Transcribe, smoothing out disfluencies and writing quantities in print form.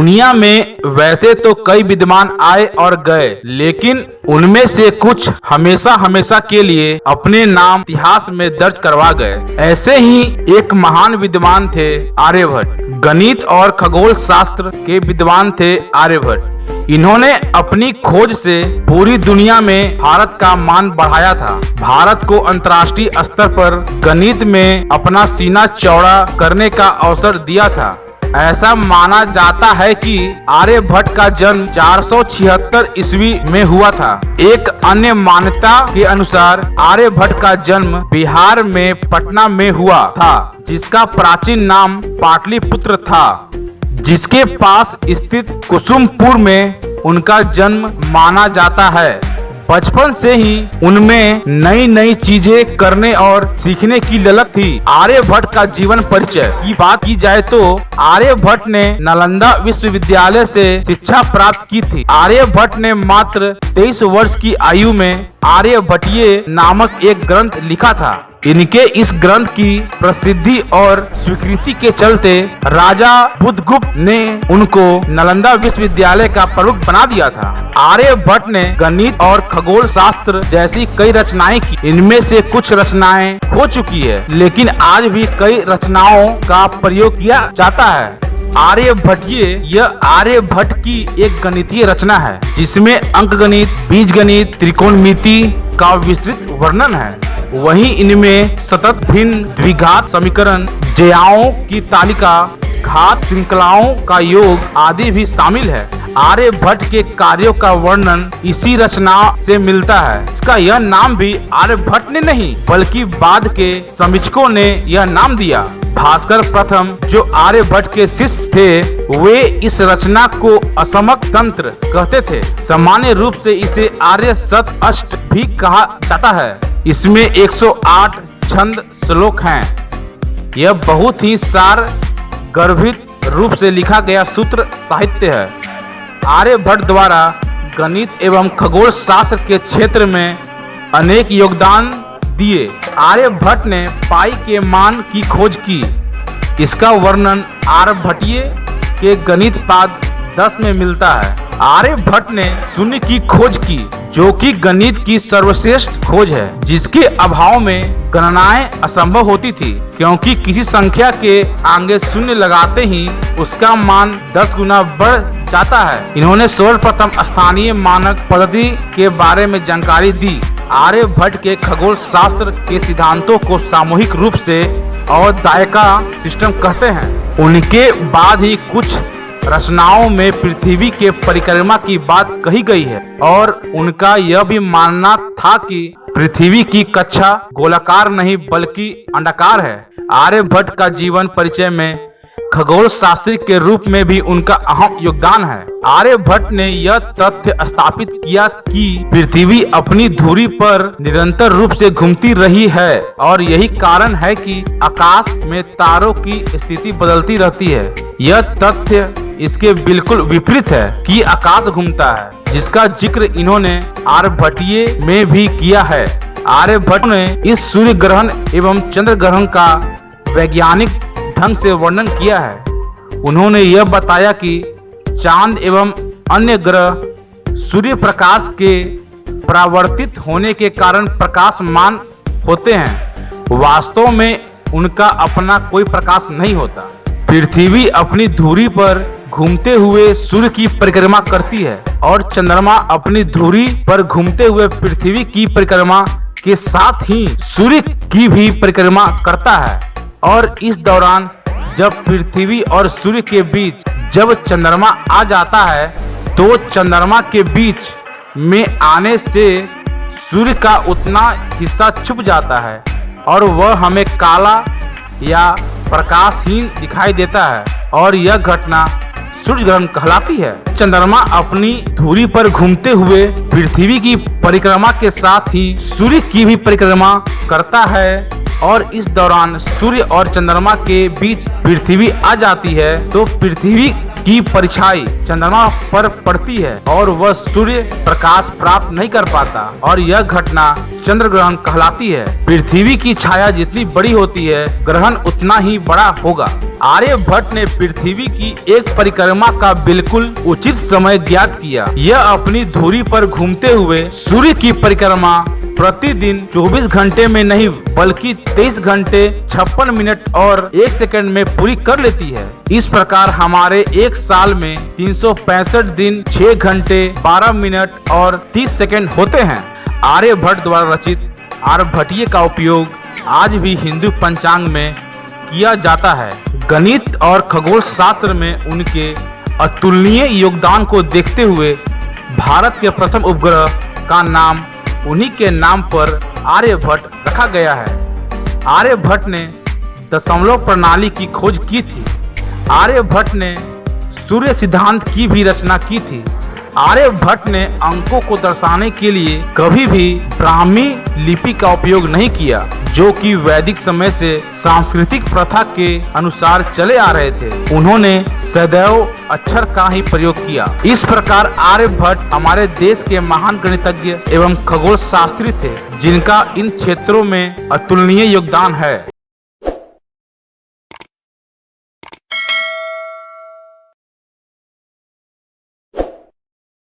दुनिया में वैसे तो कई विद्वान आए और गए, लेकिन उनमें से कुछ हमेशा हमेशा के लिए अपने नाम इतिहास में दर्ज करवा गए। ऐसे ही एक महान विद्वान थे आर्यभट्ट। गणित और खगोल शास्त्र के विद्वान थे आर्यभट्ट। इन्होंने अपनी खोज से पूरी दुनिया में भारत का मान बढ़ाया था। भारत को अंतर्राष्ट्रीय स्तर पर गणित में अपना सीना चौड़ा करने का अवसर दिया था। ऐसा माना जाता है कि आर्यभट्ट का जन्म 476 ईस्वी में हुआ था। एक अन्य मान्यता के अनुसार आर्यभट्ट का जन्म बिहार में पटना में हुआ था, जिसका प्राचीन नाम पाटलिपुत्र था। जिसके पास स्थित कुसुमपुर में उनका जन्म माना जाता है। बचपन से ही उनमें नई नई चीजें करने और सीखने की ललक थी। आर्यभट्ट का जीवन परिचय की बात की जाए तो आर्यभट्ट ने नालंदा विश्वविद्यालय से शिक्षा प्राप्त की थी। आर्यभट्ट ने मात्र 23 वर्ष की आयु में आर्यभट्टीय नामक एक ग्रंथ लिखा था। इनके इस ग्रंथ की प्रसिद्धि और स्वीकृति के चलते राजा बुधगुप्त ने उनको नालंदा विश्वविद्यालय का प्रमुख बना दिया था। आर्यभट्ट ने गणित और खगोल शास्त्र जैसी कई रचनाएं की। इनमें से कुछ रचनाएं हो चुकी है, लेकिन आज भी कई रचनाओं का प्रयोग किया जाता है। आर्यभट्टीय यह आर्यभट्ट की एक गणितीय रचना है, जिसमें अंकगणित, बीजगणित, त्रिकोणमिति का विस्तृत वर्णन है। वहीं इनमें सतत भिन्न द्विघात समीकरण, ज्याओं की तालिका, घात श्रृंखलाओं का योग आदि भी शामिल है। आर्यभट्ट के कार्यों का वर्णन इसी रचना से मिलता है। इसका यह नाम भी आर्यभट्ट ने नहीं, बल्कि बाद के समीक्षकों ने यह नाम दिया। भास्कर प्रथम, जो आर्यभट्ट के शिष्य थे, वे इस रचना को असमक तंत्र कहते थे। सामान्य रूप से इसे आर्य शत अष्ट भी कहा जाता है। इसमें 108 छंद श्लोक हैं। यह बहुत ही सार गर्भित रूप से लिखा गया सूत्र साहित्य है। आर्यभट्ट द्वारा गणित एवं खगोल शास्त्र के क्षेत्र में अनेक योगदान दिए। आर्यभट्ट ने पाई के मान की खोज की। इसका वर्णन आर्यभट्टीय के गणित पाद 10 में मिलता है। आर्यभट्ट ने शून्य की खोज की, जो कि गणित की सर्वश्रेष्ठ खोज है, जिसके अभाव में गणनाएं असंभव होती थी, क्योंकि किसी संख्या के आगे शून्य लगाते ही उसका मान 10 गुना बढ़ जाता है। इन्होंने सर्वप्रथम स्थानीय मानक पद्धति के बारे में जानकारी दी। आर्यभट्ट के खगोल शास्त्र के सिद्धांतों को सामूहिक रूप से औदायका सिस्टम कहते हैं। उनके बाद ही कुछ रचनाओं में पृथ्वी के परिक्रमा की बात कही गई है, और उनका यह भी मानना था कि पृथ्वी की कक्षा गोलाकार नहीं बल्कि अंडाकार है। आर्यभट्ट का जीवन परिचय में खगोल शास्त्री के रूप में भी उनका अहम योगदान है। आर्यभट्ट ने यह तथ्य स्थापित किया कि पृथ्वी अपनी धुरी पर निरंतर रूप से घूमती रही है, और यही कारण है कि आकाश में तारों की स्थिति बदलती रहती है। यह तथ्य इसके बिल्कुल विपरीत है कि आकाश घूमता है, जिसका जिक्र इन्होंने आर्यभट्टीय में भी किया है। आर्यभट्ट ने इस सूर्य ग्रहण एवं चंद्र ग्रहण का वैज्ञानिक ढंग से वर्णन किया है। उन्होंने यह बताया कि चांद एवं अन्य ग्रह सूर्य प्रकाश के परावर्तित होने के कारण प्रकाशमान होते हैं। वास्तव में उनका अपना कोई प्रकाश नहीं होता। पृथ्वी अपनी धुरी पर घूमते हुए सूर्य की परिक्रमा करती है, और चंद्रमा अपनी धुरी पर घूमते हुए पृथ्वी की परिक्रमा के साथ ही सूर्य की भी परिक्रमा करता है। और इस दौरान जब पृथ्वी और सूर्य के बीच जब चंद्रमा आ जाता है, तो चंद्रमा के बीच में आने से सूर्य का उतना हिस्सा छुप जाता है, और वह हमें काला या प्रकाशहीन दिखाई देता है, और यह घटना सूर्य ग्रहण कहलाती है। चंद्रमा अपनी धुरी पर घूमते हुए पृथ्वी की परिक्रमा के साथ ही सूर्य की भी परिक्रमा करता है, और इस दौरान सूर्य और चंद्रमा के बीच पृथ्वी आ जाती है, तो पृथ्वी की परछाई चंद्रमा पर पड़ती है और वह सूर्य प्रकाश प्राप्त नहीं कर पाता और यह घटना चंद्र ग्रहण कहलाती है। पृथ्वी की छाया जितनी बड़ी होती है ग्रहण उतना ही बड़ा होगा। आर्यभट्ट ने पृथ्वी की एक परिक्रमा का बिल्कुल उचित समय ज्ञात किया। यह अपनी धुरी पर घूमते हुए सूर्य की परिक्रमा प्रतिदिन 24 घंटे में नहीं बल्कि 23 घंटे 56 मिनट और 1 सेकंड में पूरी कर लेती है। इस प्रकार हमारे एक साल में 365 दिन 6 घंटे 12 मिनट और 30 सेकंड होते हैं। आर्यभट्ट द्वारा रचित आर्यभट्टीय का उपयोग आज भी हिंदू पंचांग में किया जाता है। गणित और खगोल शास्त्र में उनके अतुलनीय योगदान को देखते हुए भारत के प्रथम उपग्रह का नाम उन्हीं के नाम पर आर्यभट्ट रखा गया है। आर्यभट्ट ने दशमलव प्रणाली की खोज की थी। आर्यभट्ट ने सूर्य सिद्धांत की भी रचना की थी। आर्यभट्ट ने अंकों को दर्शाने के लिए कभी भी ब्राह्मी लिपि का उपयोग नहीं किया, जो कि वैदिक समय से सांस्कृतिक प्रथा के अनुसार चले आ रहे थे। उन्होंने सदैव अक्षर का ही प्रयोग किया। इस प्रकार आर्यभट्ट हमारे देश के महान गणितज्ञ एवं खगोल शास्त्री थे, जिनका इन क्षेत्रों में अतुलनीय योगदान है।